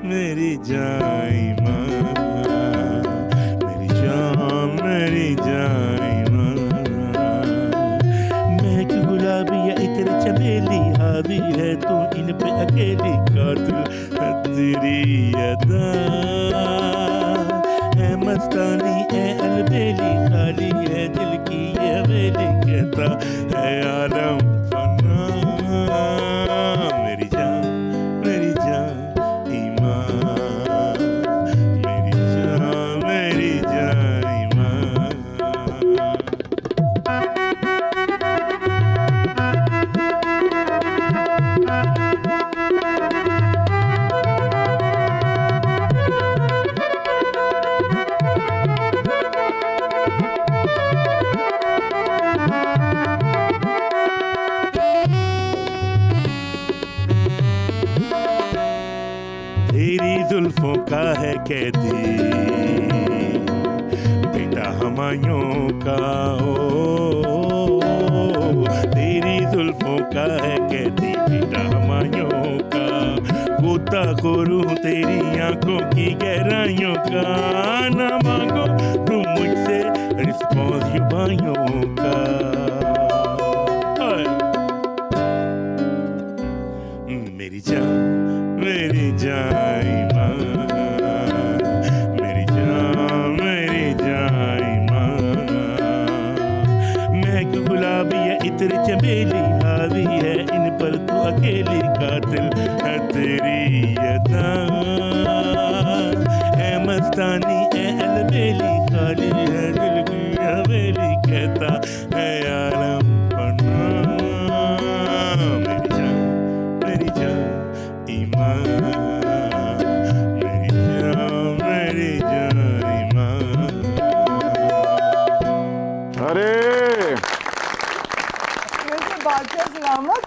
मेरी जान ईमान, मेरी जान मेरी जान ईमान। महक गुलाबी या इत्र चमेली, हावी है तू इन पे अकेली, कातिल है तेरी अदा है मस्तानी है अलबेली, खाली है दिल की ये हवेली, कहता है आलम फना। मेरी जान मेरी जान जुल्फों का है कैदी बेटा हमायों का हो, तेरी जुल्फों का है कैदी बेटा हमायों का, गोताखोरू तेरी आंखों की गहराइयों का, ना मांगो तुम मुझसे रिस्पॉन्स युवाइयों का। मेरी जान मेरी जान मेरी जान मेरी जान, महक गुलाबी या इत्र चमेली, हावी है इन पर तू अकेली, कातिल है तेरी अदा है मस्तानी है अलबेली, खाली है दिल की हवेली, कहता है आलम पन्ना। मेरी जान मेरी जान ईमान,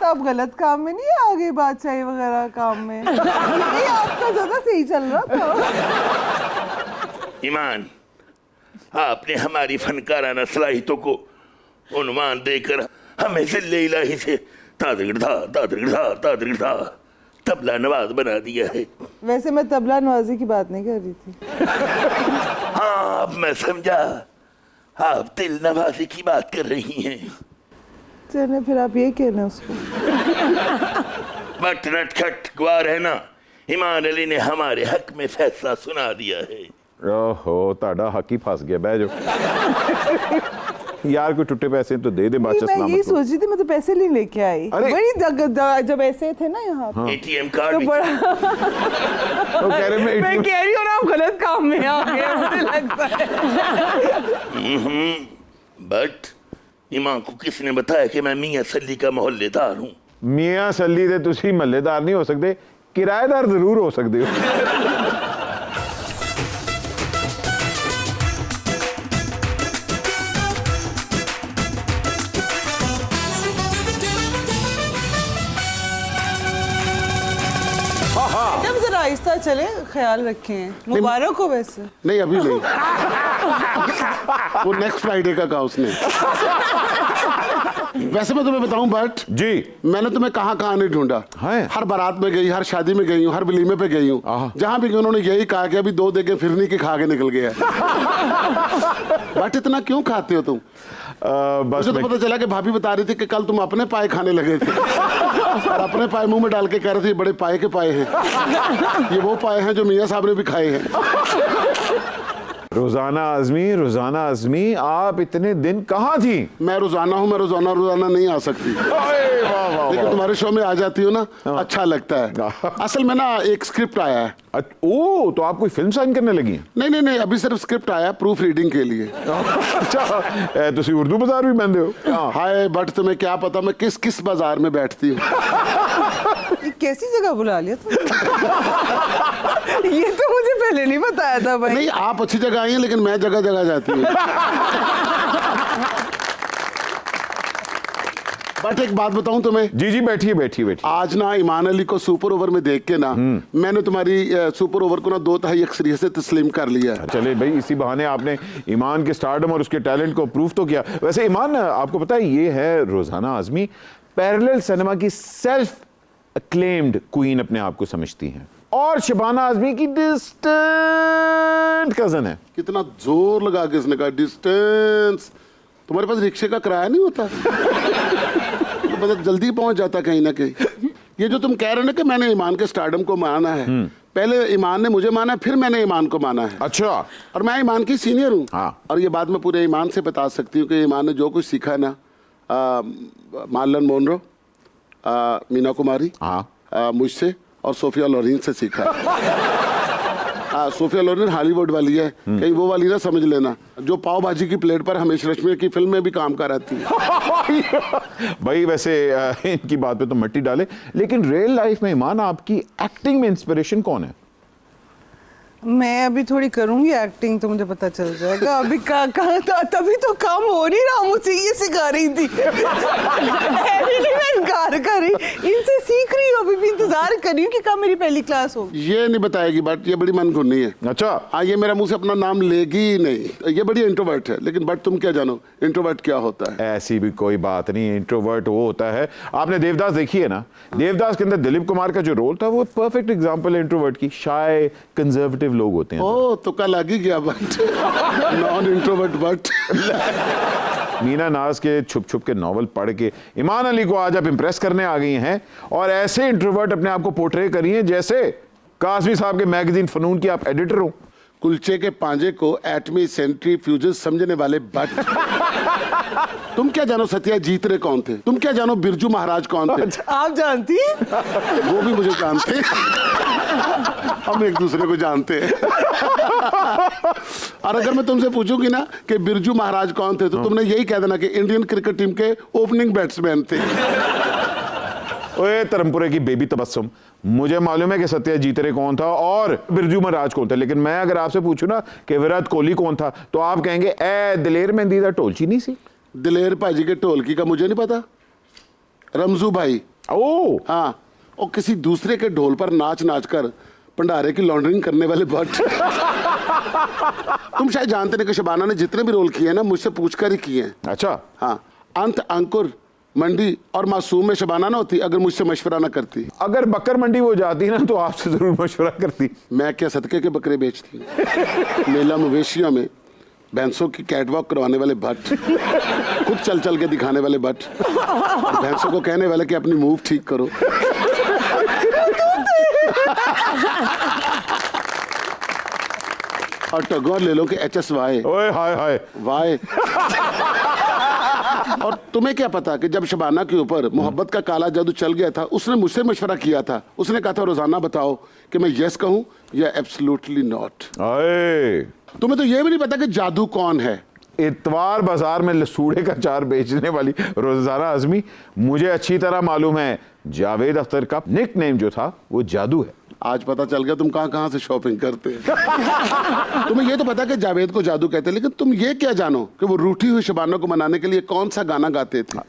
आप गलत काम में नहीं आ गए, बादशाही वगैरह काम में ये आपका ज्यादा सही चल रहा था। ईमान, आपने हमारी फनकाराना सलाहितों को उन्वान देकर हमें जिल्ले इलाही से तादगिरधा तबला नवाज बना दिया है। वैसे मैं तबला नवाजी की बात नहीं कर रही थी। हाँ, अब मैं समझा, आप दिल नवाजी की बात कर रही हैं। चले फिर आप ये कहना उसको। बट नटखट गवार है ना, ईमान अली ने हमारे हक में फैसला सुना दिया है। ओहो, ताड़ा हक ही फंस गया, बह जाओ। यार कोई टूटे पैसे तो दे दे बादशाह सलामत। मैं यही सोच रही थी, मैं तो पैसे नहीं लेके आई। वही जब ऐसे थे ना यहाँ पे एटीएम कार्ड तो बड़ा तो कह रहे मैं कह रही हूँ ना, आप गलत काम में आ गए मुझे लगता है। बट इमाम को किसने बताया कि मैं मियां सल्ली का मोहल्लेदार हूँ? मियां सल्ली दे तुसी महल्लेदार नहीं हो सकते, किराएदार जरूर हो सकते हो। जब जरा आहिस्ता चले, ख्याल रखें। मुबारक हो। वैसे नहीं, अभी नहीं, वो नेक्स्ट फ्राइडे का कहा उसने। वैसे मैं तुम्हें बताऊं बट जी, मैंने तुम्हें कहाँ कहाँ नहीं ढूंढा है। हर बारात में गई, हर शादी में गई हूँ, हर वलीमे पे गई हूँ, जहाँ भी गई उन्होंने यही कहा कि अभी 2 देगे फिरनी के खा के निकल गया। बट इतना क्यों खाते हो तुम? मुझे तो पता चला कि भाभी बता रही थी कि कल तुम अपने पाए खाने लगे थे और अपने पाए मुंह में डाल के कह रहे थे बड़े पाए के पाए हैं, ये वो पाए हैं जो मियां साहब ने भी खाए हैं। रोजाना आजमी, आप इतने दिन कहाँ थी? मैं रोजाना हूँ, मैं रोजाना नहीं आ सकती, लेकिन तुम्हारे शो में आ जाती हो ना, अच्छा लगता है। असल में ना एक स्क्रिप्ट आया है। ओ, तो आप कोई फिल्म साइन करने लगी? नहीं, अभी सिर्फ स्क्रिप्ट आया प्रूफ रीडिंग के लिए। अच्छा, तुसी उर्दू बाजार भी बंदे हो? हाय, बट तुम्हें क्या पता मैं किस किस बाजार में बैठती हूँ। कैसी जगह बुला लिया तुम? ये तो मुझे पहले नहीं बताया था भाई। नहीं, आप अच्छी जगह आई हैं, लेकिन मैं जगह जगह जाती हूँ। बट एक बात बताऊं तुम्हें, जी जी बैठिए बैठिए बैठिए। आज ना ईमान अली को सुपर ओवर में देख के ना मैंने तुम्हारी सुपर ओवर को ना 2/3 अक्सरियत से तस्लीम कर लिया। चले भाई, इसी बहाने आपने ईमान के स्टारडम और उसके टैलेंट को प्रूफ तो किया। वैसे ईमान, आपको पता है ये है रोजाना आजमी पैरेलल सिनेमा की सेल्फ अक्लेम्ड क्वीन अपने आप को समझती हैं, और शबाना आजमी की डिस्टेंट कजन है। कितना जोर लगा के इसने कहा डिस्टेंस। तुम्हारे पास रिक्शे का किराया नहीं होता? तो मतलब जल्दी पहुंच जाता कहीं ना कहीं। ये जो तुम कह रहे हो ना कि मैंने ईमान के स्टारडम को माना है, पहले ईमान ने मुझे माना, फिर मैंने ईमान को माना है। अच्छा। और मैं ईमान की सीनियर हूँ। हाँ। और ये बात मैं पूरे ईमान से बता सकती हूँ कि ईमान ने जो कुछ सीखा है ना, मार्लन मोनरो, मीना कुमारी, हाँ। मुझसे और सोफिया लोरेन से सीखा। सोफिया लोरेन हॉलीवुड वाली है, कहीं वो वाली ना समझ लेना, जो पाव भाजी की प्लेट पर हमेश रेशमिया की फिल्म में भी काम कर आती है। भाई वैसे इनकी बात पे तो मिट्टी डाले, लेकिन रियल लाइफ में ईमान आपकी एक्टिंग में इंस्पिरेशन कौन है? मैं अभी थोड़ी करूंगी एक्टिंग तो मुझे पता चल जाएगा। अभी कहाँ था, तभी तो काम हो नहीं रहा, मुझे ये सिखा रही थी। मैं इनकार कर रही, इनसे सीख रही हूँ, अभी भी इंतजार कर रही हूँ कि कब मेरी पहली क्लास होगी। ये नहीं बताएगी, बट ये बड़ी मनगुनी है। अच्छा। हाँ, ये मेरा मुंह से अपना नाम लेगी ही नहीं। ये बड़ी इंट्रोवर्ट है, लेकिन बट तुम क्या जानो इंट्रोवर्ट क्या होता है? ऐसी भी कोई बात नहीं, इंट्रोवर्ट वो होता है। आपने देवदास देखी है ना? देवदास के अंदर दिलीप कुमार का जो रोल था वो परफेक्ट एग्जांपल है इंट्रोवर्ट की। शाय कंजर्वेटिव लोग होते हैं। ओ तो कल लगी गया, but non introvert but. Meena नाज के छुप छुप के नॉवल पढ़ के ईमान अली को आज आप इंप्रेस करने आ गई हैं, और ऐसे इंट्रोवर्ट अपने आप को पोर्ट्रे करी हैं जैसे काज़मी साहब के मैगजीन फनून की आप एडिटर हो। कुलचे के पांजे को एटमी सेंट्रीफ्यूजेस समझने वाले बट। तुम क्या जानो सत्या जीत रहे कौन थे? तुम क्या जानो बिरजू महाराज कौन थे? आप जानती हैं? वो भी मुझे जानते। हम एक दूसरे को जानते हैं। और अगर मैं तुमसे पूछूंगी ना कि बिरजू महाराज कौन थे, तो तुमने यही कह देना कि इंडियन क्रिकेट टीम के ओपनिंग बैट्समैन थे। ओए धर्मपुरे की बेबी तबस्सुम, मुझे मालूम है कि सत्या जीतरे कौन था और बिरजू महाराज कौन था, लेकिन मैं अगर आपसे पूछूं ना कि विराट कोहली कौन था, तो आप कहेंगे ए दिलेर मेहंदी दा ढोलची नहीं सी? दिलेर भाजी के ढोलकी का मुझे नहीं पता। रमजू भाई। ओ हाँ, और किसी दूसरे के ढोल पर नाच नाच कर भंडारे की लॉन्ड्रिंग करने वाले बट। तुम शायद जानते नहीं कि शबाना ने जितने भी रोल किए हैं ना, मुझसे पूछकर ही किए हैं। अच्छा। हाँ, अंत, अंकुर, मंडी और मासूम में शबाना ना होती अगर मुझसे मशवरा ना करती। अगर बकर मंडी वो जाती ना तो आपसे जरूर मशवरा करती। मैं क्या सदके के बकरे बेचती हूँ? मेला मवेशियों में भैंसों की कैटवॉक करवाने वाले भट्ट, खुद चल चल के दिखाने वाले भट्ट, और भैंसों को कहने वाले कि अपनी मूव ठीक करो। और टगोर ले लो कि HSY ओए हाय हाय वाई। और तुम्हें क्या पता कि जब शबाना के ऊपर मोहब्बत का काला जादू चल गया था, उसने मुझसे मशवरा किया था। उसने कहा था रोजाना बताओ कि मैं यस कहूं या एब्सोल्युटली नॉट। आए। तुम्हें तो ये भी नहीं पता कि जादू कौन है। इतवार बाजार में लसूड़े का चार बेचने वाली रोजाना आजमी, मुझे अच्छी तरह मालूम है जावेद अख्तर का निक नेम जो था वो जादू है। आज पता चल गया तुम कहां से शॉपिंग करते हैं। तुम्हें ये तो पता कि जावेद को जादू कहते हैं, लेकिन तुम ये क्या जानो कि वो रूठी हुई शबाना को मनाने के लिए कौन सा गाना गाते थे?